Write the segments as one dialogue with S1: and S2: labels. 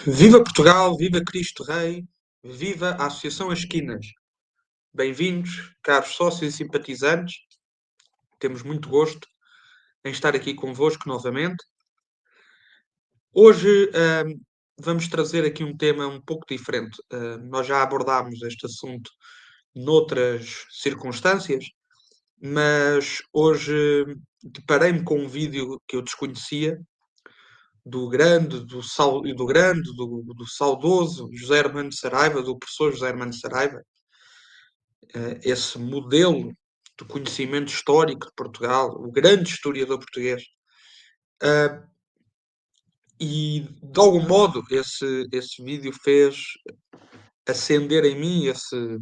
S1: Viva Portugal, viva Cristo Rei, viva a Associação As Esquinas. Bem-vindos, caros sócios e simpatizantes. Temos muito gosto em estar aqui convosco novamente. Hoje vamos trazer aqui um tema um pouco diferente. Nós já abordámos este assunto noutras circunstâncias, mas hoje deparei-me com um vídeo que eu desconhecia do saudoso José Hermano Saraiva, do professor José Hermano Saraiva, esse modelo do conhecimento histórico de Portugal, o grande historiador português. E, de algum modo, esse vídeo fez acender em mim esse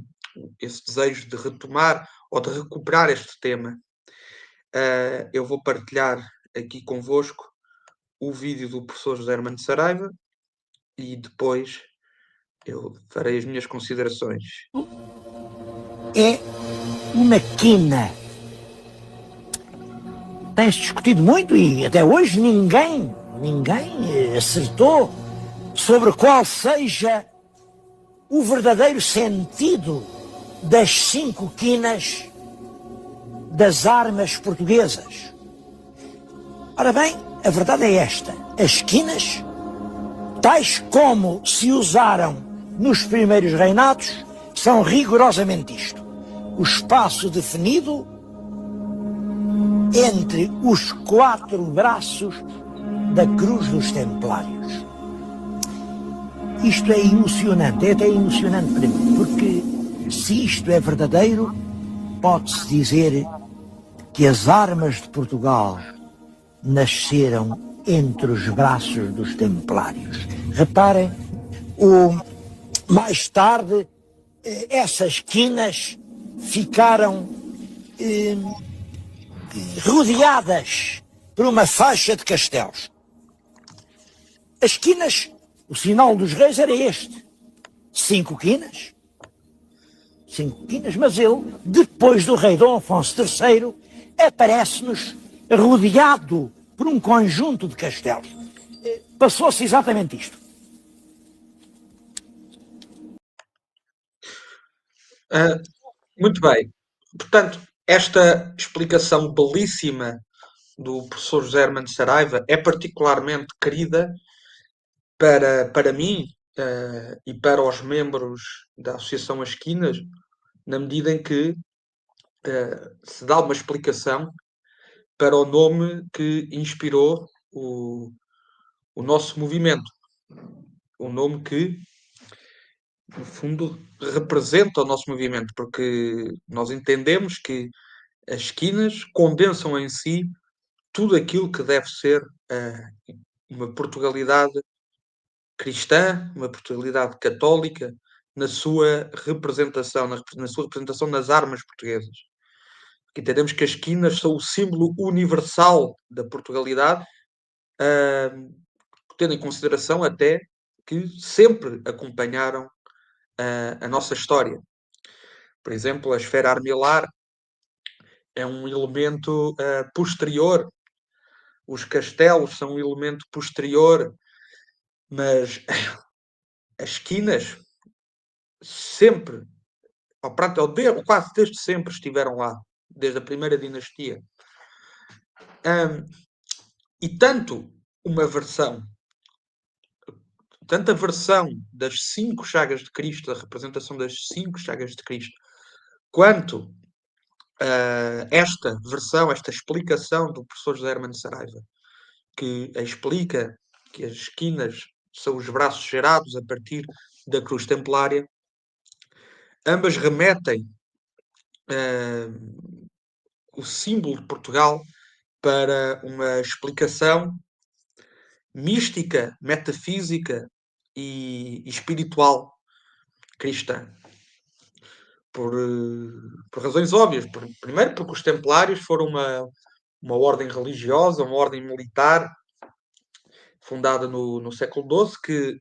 S1: desejo de retomar ou de recuperar este tema. Eu vou partilhar aqui convosco o vídeo do professor José Hermano Saraiva e depois eu farei as minhas considerações.
S2: É uma quina. Tem-se discutido muito e até hoje ninguém acertou sobre qual seja o verdadeiro sentido das 5 quinas das armas portuguesas. Ora bem, a verdade é esta: as quinas, tais como se usaram nos primeiros reinados, são rigorosamente isto: o espaço definido entre os 4 braços da Cruz dos Templários. Isto é emocionante, é até emocionante para mim, porque se isto é verdadeiro, pode-se dizer que as armas de Portugal nasceram entre os braços dos Templários. Reparem, mais tarde, essas quinas ficaram rodeadas por uma faixa de castelos. As quinas, o sinal dos reis era este: 5 quinas. 5 quinas, mas ele, depois do rei Dom Afonso III, aparece-nos rodeado por um conjunto de castelos. Passou-se exatamente isto.
S1: Muito bem. Portanto, esta explicação belíssima do professor José Hermano Saraiva é particularmente querida para mim e para os membros da Associação As Esquinas, na medida em que se dá uma explicação para o nome que inspirou o nosso movimento. O nome que, no fundo, representa o nosso movimento, porque nós entendemos que as esquinas condensam em si tudo aquilo que deve ser uma Portugalidade cristã, uma Portugalidade católica, na sua representação nas armas portuguesas. Porque entendemos que as esquinas são o símbolo universal da Portugalidade, tendo em consideração até que sempre acompanharam a nossa história. Por exemplo, a esfera armilar é um elemento posterior, os castelos são um elemento posterior, mas as esquinas sempre, quase desde sempre estiveram lá, desde a primeira dinastia. E tanto a versão das 5 chagas de Cristo, a representação das 5 chagas de Cristo, quanto esta explicação do professor José Hermano Saraiva, que explica que as esquinas são os braços gerados a partir da cruz templária, ambas remetem o símbolo de Portugal para uma explicação mística, metafísica e espiritual cristã. Por razões óbvias. Primeiro, porque os Templários foram uma ordem religiosa, uma ordem militar fundada no século XII, que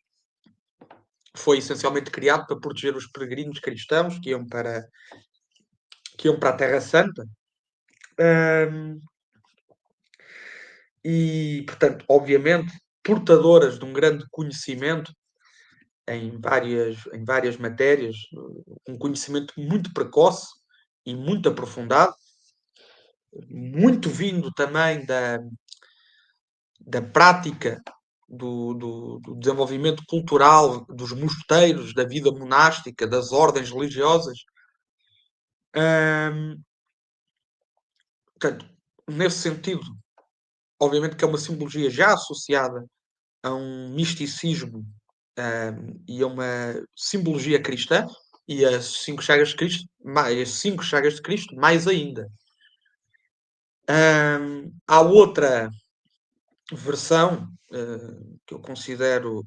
S1: foi essencialmente criado para proteger os peregrinos cristãos que iam para a Terra Santa. E, portanto, obviamente, portadoras de um grande conhecimento em várias matérias, um conhecimento muito precoce e muito aprofundado, muito vindo também da prática do desenvolvimento cultural dos mosteiros, da vida monástica, das ordens religiosas. Hum, Portanto, nesse sentido, obviamente que é uma simbologia já associada a um misticismo e a uma simbologia cristã, e as cinco chagas de Cristo, as cinco chagas de Cristo, mais ainda. Há outra versão que eu considero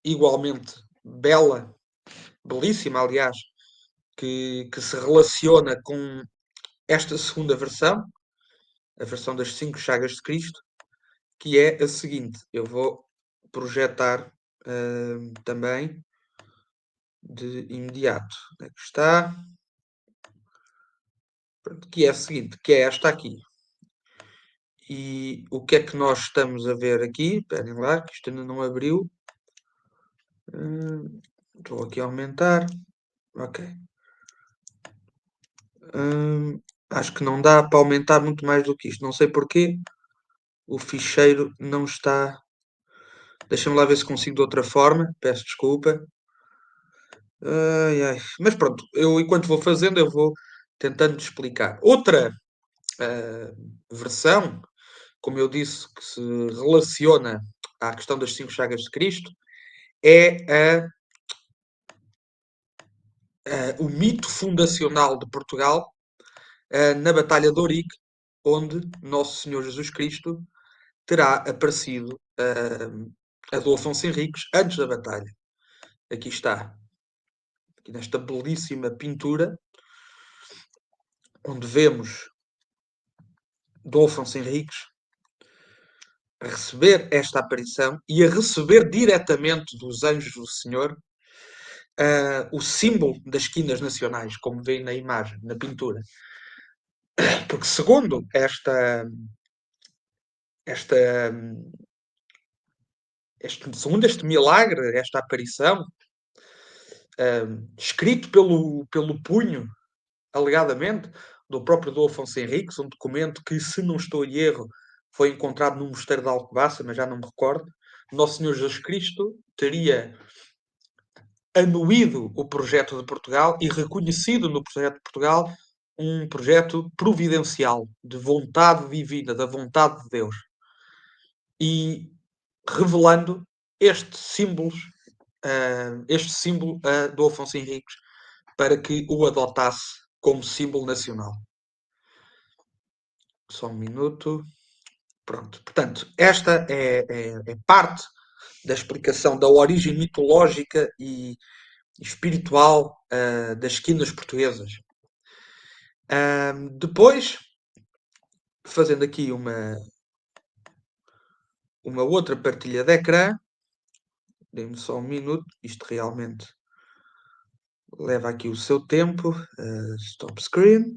S1: igualmente bela, belíssima, aliás, que se relaciona com esta segunda versão, a versão das cinco chagas de Cristo, que é a seguinte. Eu vou projetar também de imediato. Onde é que está? Pronto, que é a seguinte, que é esta aqui. E o que é que nós estamos a ver aqui? Esperem lá, que isto ainda não abriu. Estou aqui a aumentar. Ok. Acho que não dá para aumentar muito mais do que isto. Não sei porquê. O ficheiro não está. Deixa-me lá ver se consigo de outra forma. Peço desculpa. Ai, ai. Mas pronto, eu enquanto vou fazendo, eu vou tentando explicar. Outra versão, como eu disse, que se relaciona à questão das cinco chagas de Cristo, é o mito fundacional de Portugal na Batalha de Ourique, onde Nosso Senhor Jesus Cristo terá aparecido a do Afonso Henriques antes da batalha. Aqui está, aqui nesta belíssima pintura, onde vemos Dom Afonso Henriques a receber esta aparição e a receber diretamente dos anjos do Senhor o símbolo das quinas nacionais, como vê na imagem, na pintura. Porque segundo segundo este milagre, esta aparição, escrito pelo punho, alegadamente, do próprio Dom Afonso Henriques, um documento que, se não estou em erro, foi encontrado no mosteiro de Alcobaça, mas já não me recordo. Nosso Senhor Jesus Cristo teria anuído o projeto de Portugal e reconhecido no projeto de Portugal um projeto providencial, de vontade divina, da vontade de Deus. E revelando este símbolo do Afonso Henriques, para que o adotasse como símbolo nacional. Só um minuto. Pronto. Portanto, esta é parte da explicação da origem mitológica e espiritual das quinas portuguesas. Depois, fazendo aqui uma outra partilha de ecrã, dê-me só um minuto, isto realmente leva aqui o seu tempo. Stop screen.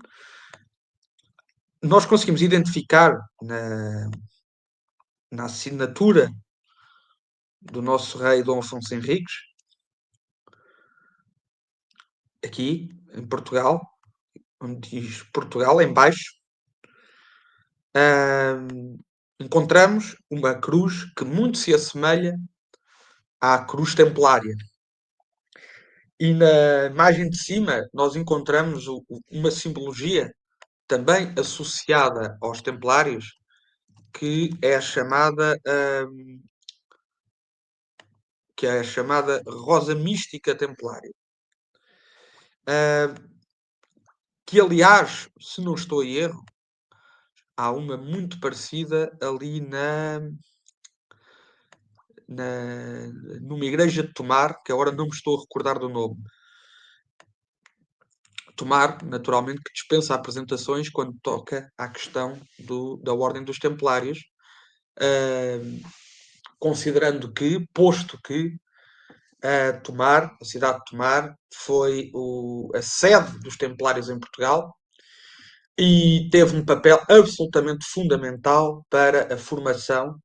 S1: Nós conseguimos identificar na assinatura do nosso rei Dom Afonso Henriques, aqui em Portugal, onde diz Portugal em baixo, encontramos uma cruz que muito se assemelha à cruz templária. E na imagem de cima nós encontramos uma simbologia também associada aos templários, que é a chamada rosa mística templária. Que, aliás, se não estou em erro, há uma muito parecida ali numa igreja de Tomar, que agora não me estou a recordar do nome. Tomar, naturalmente, que dispensa apresentações quando toca à questão da Ordem dos Templários, considerando que, posto que Tomar, a cidade de Tomar, foi a sede dos Templários em Portugal e teve um papel absolutamente fundamental para a formação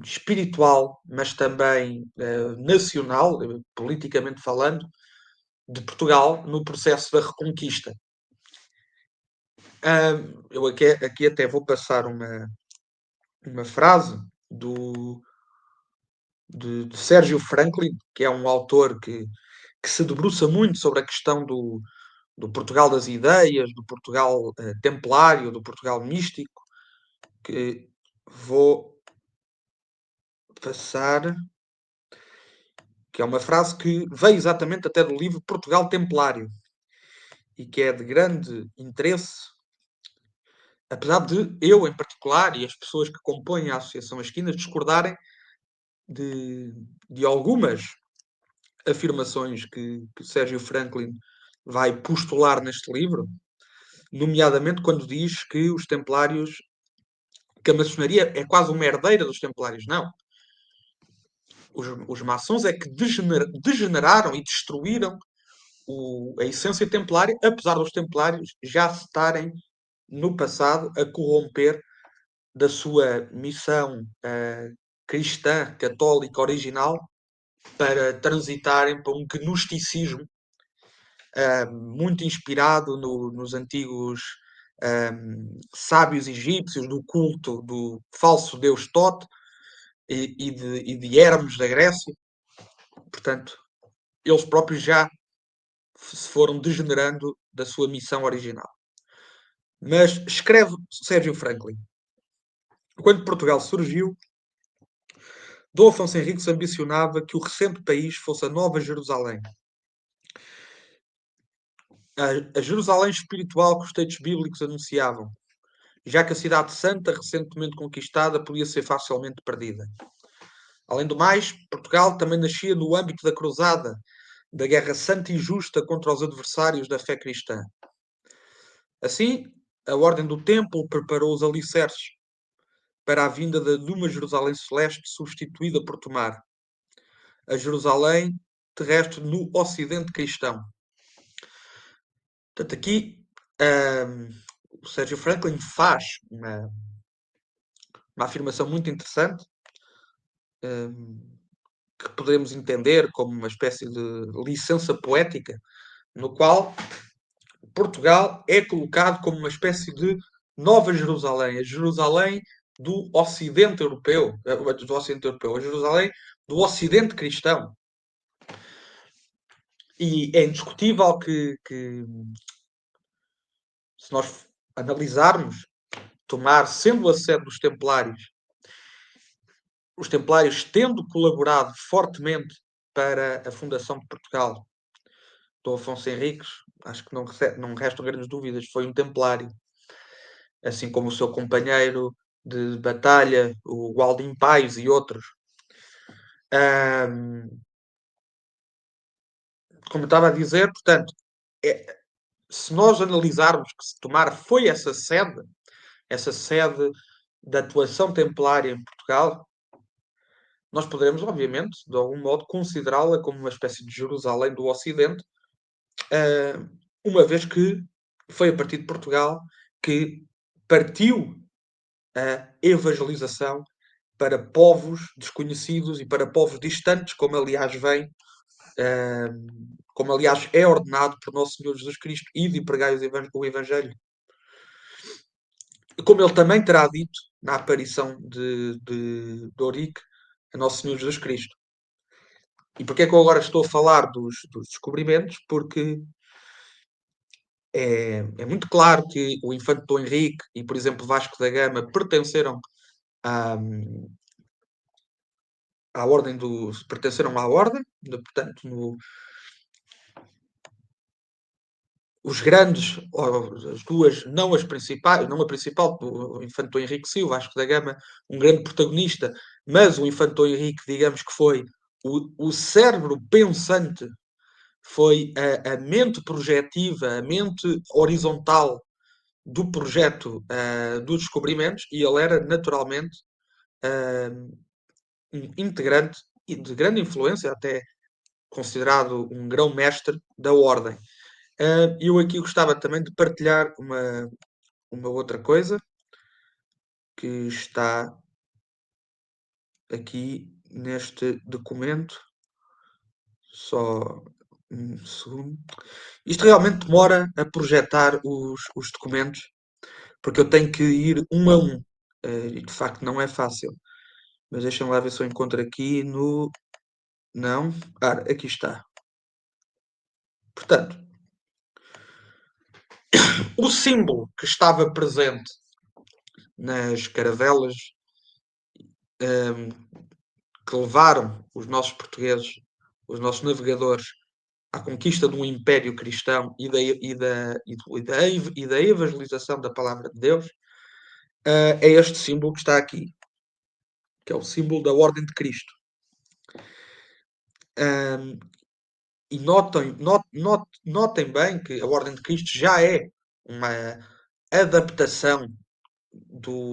S1: espiritual, mas também nacional, politicamente falando, de Portugal no processo da Reconquista. Eu aqui até vou passar uma frase de Sérgio Franklin, que é um autor que se debruça muito sobre a questão do Portugal das ideias, do Portugal templário, do Portugal místico, que vou passar, que é uma frase que veio exatamente até do livro Portugal Templário e que é de grande interesse, apesar de eu, em particular, e as pessoas que compõem a Associação Esquinas discordarem de, de algumas afirmações que Sérgio Franklin vai postular neste livro, nomeadamente quando diz que os templários, que a maçonaria é quase uma herdeira dos templários. Não. Os maçons é que degeneraram e destruíram a essência templária, apesar dos templários já se estarem no passado a corromper da sua missão cristã, católica, original, para transitarem para um gnosticismo muito inspirado nos antigos sábios egípcios, do culto do falso deus Tote e de Hermes da Grécia. Portanto, eles próprios já se foram degenerando da sua missão original. Mas escreve Sérgio Franklin: quando Portugal surgiu, Dom Afonso Henriques ambicionava que o recente país fosse a Nova Jerusalém. A Jerusalém espiritual que os textos bíblicos anunciavam, já que a cidade santa, recentemente conquistada, podia ser facilmente perdida. Além do mais, Portugal também nascia no âmbito da cruzada, da guerra santa e justa contra os adversários da fé cristã. Assim, a Ordem do Templo preparou os alicerces para a vinda de uma Jerusalém celeste substituída por Tomar, a Jerusalém terrestre no Ocidente cristão. Portanto, aqui o Sérgio Franklin faz uma afirmação muito interessante, que podemos entender como uma espécie de licença poética, no qual Portugal é colocado como uma espécie de Nova Jerusalém, a Jerusalém do Ocidente Europeu, a Jerusalém do Ocidente cristão. E é indiscutível que se nós analisarmos, Tomar sendo a sede dos Templários, os Templários tendo colaborado fortemente para a fundação de Portugal, Dom Afonso Henriques, acho que não restam grandes dúvidas, foi um Templário, assim como o seu companheiro de batalha, o Gualdim Pais e outros. Como eu estava a dizer, portanto, se nós analisarmos que se Tomar foi essa sede da atuação templária em Portugal, nós poderemos, obviamente, de algum modo, considerá-la como uma espécie de Jerusalém do Ocidente, uma vez que foi a partir de Portugal que partiu a evangelização para povos desconhecidos e para povos distantes, como aliás como aliás é ordenado por Nosso Senhor Jesus Cristo, ide e pregai o Evangelho. Como ele também terá dito na aparição de Eurique a Nosso Senhor Jesus Cristo. E porquê é que eu agora estou a falar dos descobrimentos? Porque é muito claro que o Infante Dom Henrique e, por exemplo, Vasco da Gama pertenceram à, à ordem, portanto, os grandes, as duas, não as principais, não a principal, o Infante Dom Henrique Silva, Vasco da Gama, um grande protagonista, mas o Infante Dom Henrique, digamos que foi o cérebro pensante, foi a mente projetiva, a mente horizontal do projeto dos descobrimentos, e ele era naturalmente um integrante de grande influência, até considerado um grão-mestre da ordem. Eu aqui gostava também de partilhar uma outra coisa que está aqui neste documento. Só um segundo. Isto realmente demora a projetar os documentos, porque eu tenho que ir um a um. E de facto não é fácil. Mas deixem-me lá ver se eu encontro aqui no. Não. Aqui está. Portanto, o símbolo que estava presente nas caravelas que levaram os nossos portugueses, os nossos navegadores, à conquista de um império cristão e da evangelização da palavra de Deus, é este símbolo que está aqui, que é o símbolo da Ordem de Cristo. E notem bem que a Ordem de Cristo já é uma adaptação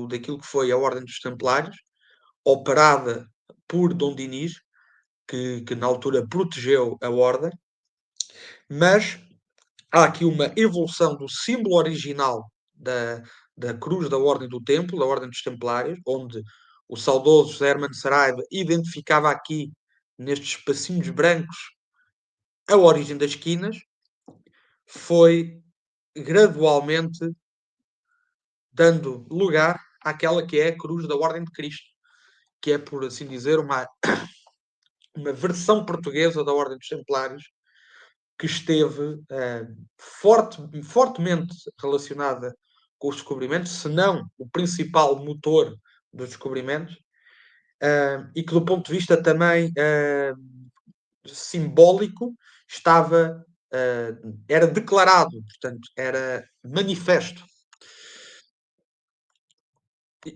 S1: daquilo que foi a Ordem dos Templários, operada por Dom Dinis, que na altura protegeu a Ordem, mas há aqui uma evolução do símbolo original da Cruz da Ordem do Templo, da Ordem dos Templários, onde o saudoso José Hermano Saraiva identificava aqui, nestes espacinhos brancos, a origem das quinas, foi gradualmente dando lugar àquela que é a Cruz da Ordem de Cristo, que é, por assim dizer, uma versão portuguesa da Ordem dos Templários, que esteve fortemente relacionada com os descobrimentos, se não o principal motor dos descobrimentos, e que do ponto de vista também simbólico estava, era declarado, portanto, era manifesto.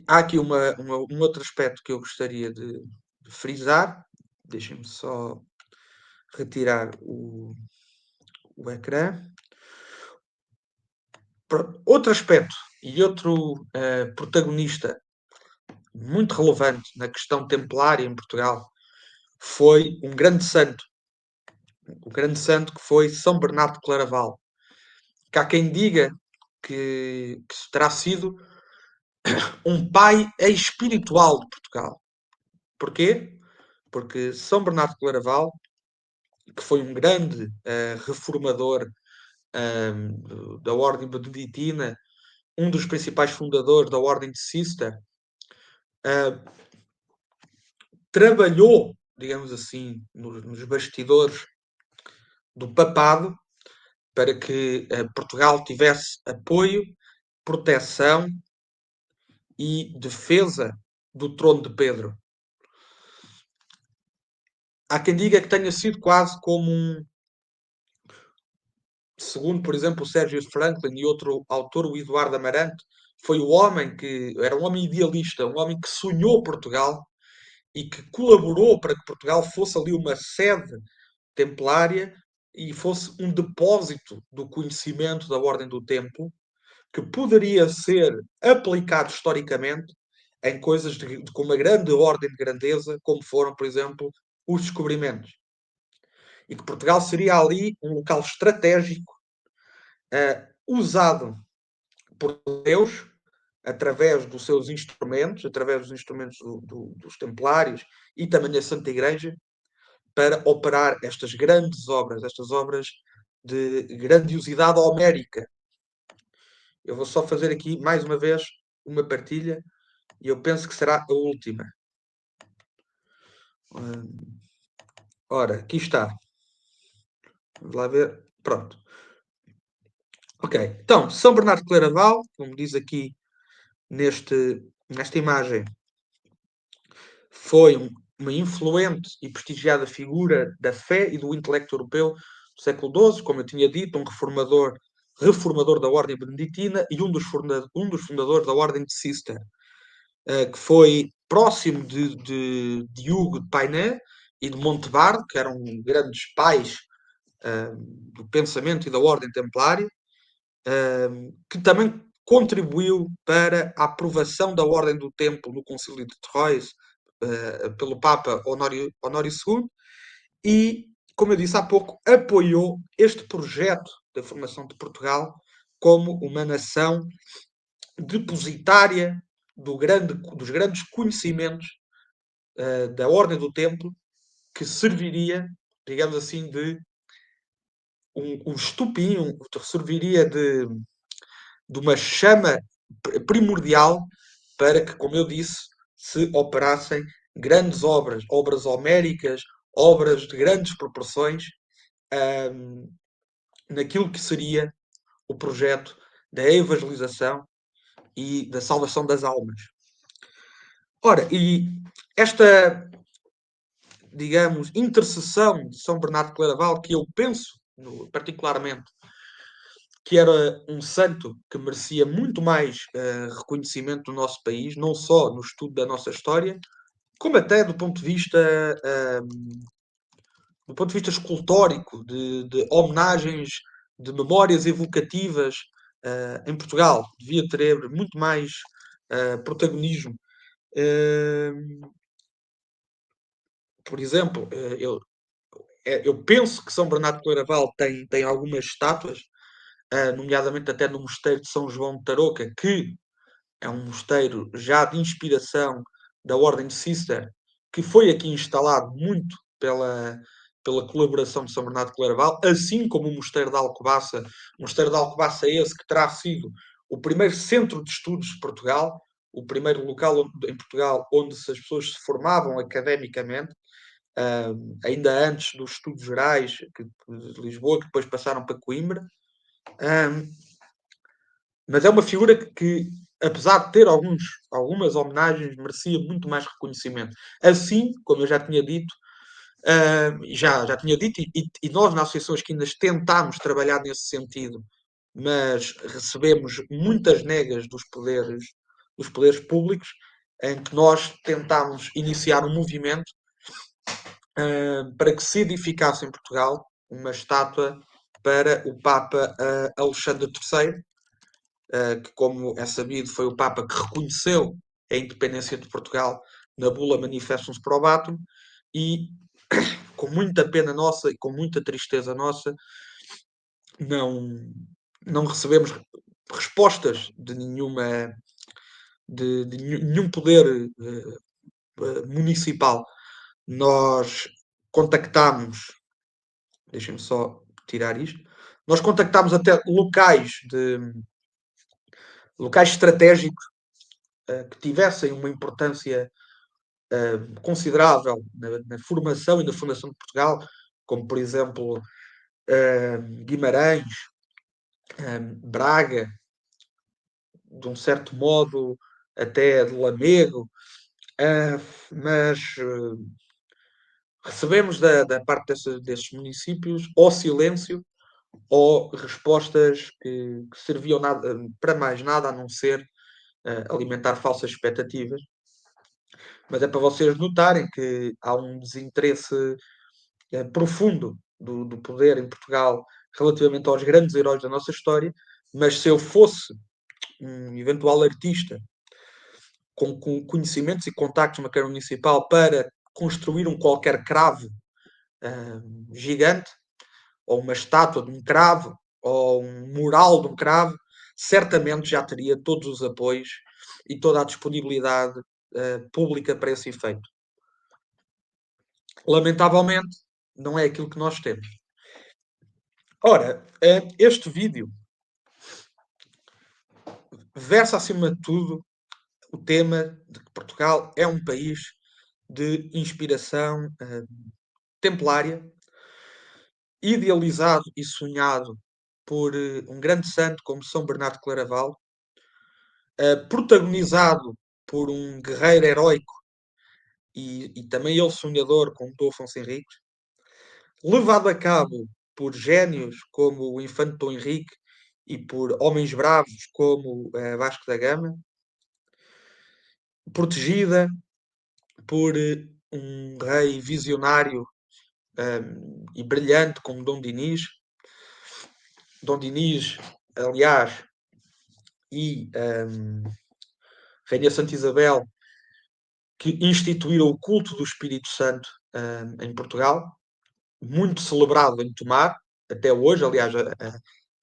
S1: Há aqui um outro aspecto que eu gostaria de frisar. Deixem-me só retirar o ecrã. Outro aspecto e outro protagonista muito relevante na questão templária em Portugal foi um grande santo. O grande santo que foi São Bernardo de Claraval. Que há quem diga que terá sido um pai espiritual de Portugal. Porquê? Porque São Bernardo de Claraval, que foi um grande reformador da Ordem Beneditina, um dos principais fundadores da Ordem de Cister, trabalhou, digamos assim, nos bastidores do papado para que Portugal tivesse apoio, proteção e defesa do trono de Pedro. Há quem diga que tenha sido quase como segundo, por exemplo, o Sérgio Franklin e outro autor, o Eduardo Amarante, foi o homem que era um homem idealista, um homem que sonhou Portugal e que colaborou para que Portugal fosse ali uma sede templária e fosse um depósito do conhecimento da Ordem do Templo que poderia ser aplicado historicamente em coisas com uma grande ordem de grandeza, como foram, por exemplo, os descobrimentos. E que Portugal seria ali um local estratégico usado por Deus através dos seus instrumentos, através dos instrumentos dos Templários e também da Santa Igreja, para operar estas grandes obras, estas obras de grandiosidade homérica. Eu vou só fazer aqui, mais uma vez, uma partilha e eu penso que será a última. Ora, aqui está. Vamos lá ver. Pronto. Ok. Então, São Bernardo de Claraval, como diz aqui nesta imagem, foi uma influente e prestigiada figura da fé e do intelecto europeu do século XII, como eu tinha dito, um reformador da Ordem Beneditina e um dos fundadores da Ordem de Cister, que foi próximo de Hugo de Payet e de Montevard, que eram grandes pais do pensamento e da Ordem Templária, que também contribuiu para a aprovação da Ordem do Templo no Concílio de Troyes pelo Papa Honório II e, como eu disse há pouco, apoiou este projeto da formação de Portugal como uma nação depositária dos grandes conhecimentos da Ordem do Templo, que serviria, digamos assim, de um estupim, serviria de uma chama primordial para que, como eu disse, se operassem grandes obras, obras homéricas, obras de grandes proporções, ahm, naquilo que seria o projeto da evangelização e da salvação das almas. Ora, e esta, digamos, intercessão de São Bernardo de Claraval, que eu penso, particularmente, que era um santo que merecia muito mais reconhecimento no nosso país, não só no estudo da nossa história, como até do ponto de vista escultórico, de homenagens, de memórias evocativas em Portugal. Devia ter muito mais protagonismo. Por exemplo, eu penso que São Bernardo de Claraval tem algumas estátuas, nomeadamente até no Mosteiro de São João de Tarouca, que é um mosteiro já de inspiração da Ordem de Cister, que foi aqui instalado muito pela colaboração de São Bernardo de Claraval, assim como o Mosteiro de Alcobaça. O Mosteiro de Alcobaça é esse que terá sido o primeiro centro de estudos de Portugal, o primeiro local em Portugal onde as pessoas se formavam academicamente, ainda antes dos estudos gerais de Lisboa, que depois passaram para Coimbra. Mas é uma figura que, apesar de ter algumas homenagens, merecia muito mais reconhecimento. Assim, como eu já tinha dito, já tinha dito, e nós na Associação Esquinas tentámos trabalhar nesse sentido, mas recebemos muitas negas dos poderes públicos, em que nós tentámos iniciar um movimento para que se edificasse em Portugal uma estátua para o Papa Alexandre III, que, como é sabido, foi o Papa que reconheceu a independência de Portugal na bula Manifestum Probatum, e com muita pena nossa e com muita tristeza nossa, não, não recebemos respostas de nenhum poder municipal. Nós contactámos, deixem-me só tirar isto, nós contactámos até locais estratégicos que tivessem uma importância considerável na formação e na fundação de Portugal, como por exemplo Guimarães, Braga, de um certo modo até de Lamego, mas recebemos da parte desses municípios ou silêncio ou respostas que serviam para mais nada a não ser alimentar falsas expectativas. Mas é para vocês notarem que há um desinteresse profundo do poder em Portugal relativamente aos grandes heróis da nossa história, mas se eu fosse um eventual artista com conhecimentos e contactos na Câmara Municipal para construir um qualquer cravo gigante, ou uma estátua de um cravo, ou um mural de um cravo, certamente já teria todos os apoios e toda a disponibilidade pública para esse efeito. Lamentavelmente, não é aquilo que nós temos. Ora, este vídeo versa, acima de tudo, o tema de que Portugal é um país de inspiração templária, idealizado e sonhado por um grande santo como São Bernardo de Claraval, protagonizado por um guerreiro heróico e também ele sonhador como Dom Afonso Henriques, levado a cabo por génios como o Infante Dom Henrique e por homens bravos como Vasco da Gama, protegida por um rei visionário e brilhante como Dom Dinis. Dom Dinis, aliás, e Rainha Santa Isabel, que instituíram o culto do Espírito Santo em Portugal, muito celebrado em Tomar, até hoje. Aliás,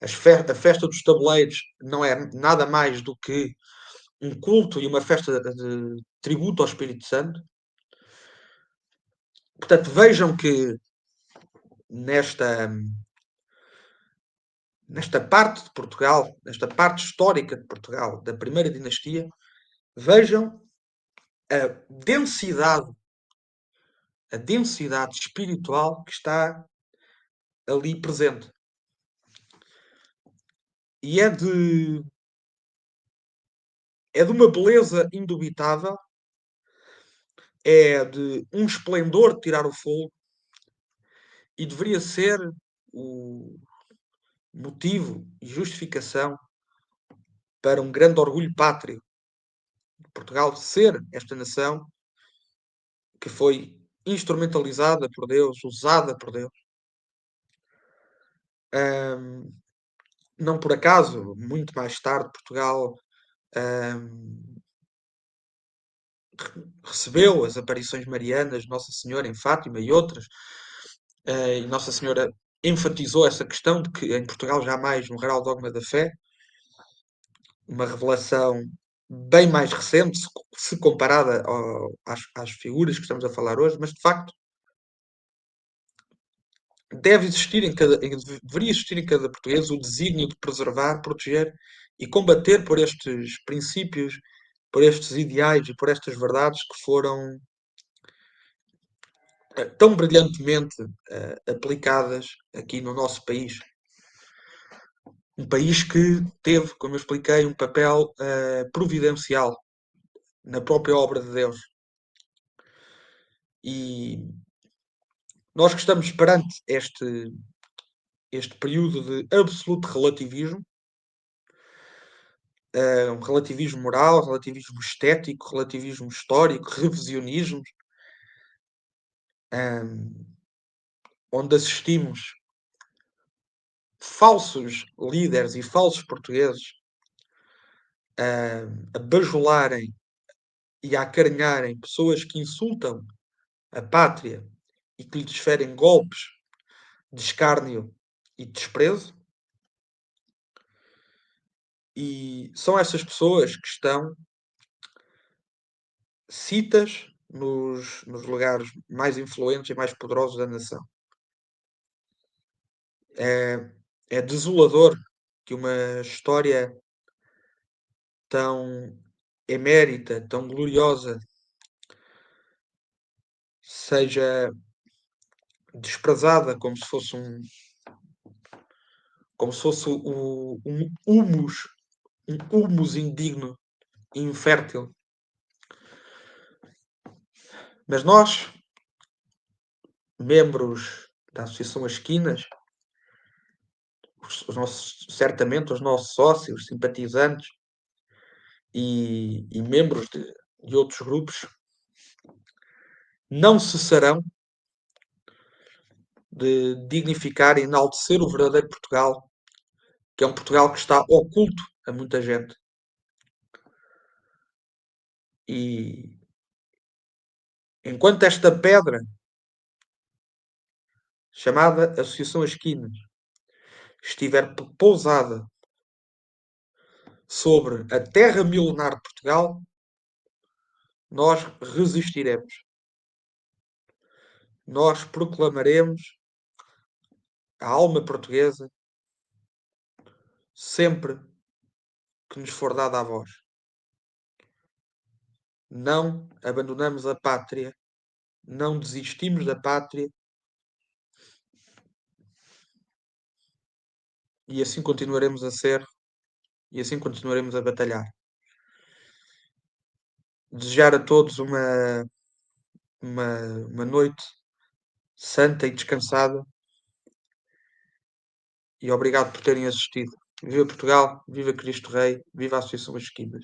S1: a festa dos tabuleiros não é nada mais do que um culto e uma festa de tributo ao Espírito Santo. Portanto, vejam que nesta, nesta parte de Portugal, nesta parte histórica de Portugal, da primeira dinastia, vejam a densidade espiritual que está ali presente. E é de uma beleza indubitável, é de um esplendor de tirar o fogo e deveria ser o motivo e justificação para um grande orgulho pátrio de Portugal ser esta nação que foi instrumentalizada por Deus, usada por Deus. Não por acaso, muito mais tarde, Portugal recebeu as aparições marianas de Nossa Senhora em Fátima e outras, e Nossa Senhora enfatizou essa questão de que em Portugal jamais morrerá o dogma da fé, uma revelação bem mais recente, se comparada às figuras que estamos a falar hoje, mas de facto deveria existir em cada português o desígnio de preservar, proteger e combater por estes princípios, por estes ideais e por estas verdades que foram tão brilhantemente aplicadas aqui no nosso país. Um país que teve, como eu expliquei, um papel providencial na própria obra de Deus. E nós que estamos perante este período de absoluto relativismo, um relativismo moral, relativismo estético, relativismo histórico, revisionismo, onde assistimos falsos líderes e falsos portugueses a bajularem e a acarinharem pessoas que insultam a pátria e que lhe desferem golpes de escárnio e de desprezo. E são essas pessoas que estão citas nos lugares mais influentes e mais poderosos da nação. É desolador que uma história tão emérita, tão gloriosa, seja desprezada como se fosse um humus indigno e infértil. Mas nós, membros da Associação As Esquinas, certamente os nossos sócios, simpatizantes e membros de outros grupos, não cessarão de dignificar e enaltecer o verdadeiro Portugal, que é um Portugal que está oculto a muita gente. E enquanto esta pedra, chamada Associação As Esquinas, estiver pousada sobre a terra milenar de Portugal, nós resistiremos. Nós proclamaremos a alma portuguesa sempre que nos for dada a voz. Não abandonamos a pátria, não desistimos da pátria e assim continuaremos a ser e assim continuaremos a batalhar. Desejar a todos uma noite santa e descansada e obrigado por terem assistido. Viva Portugal, viva Cristo Rei, viva a Associação das Esquinas.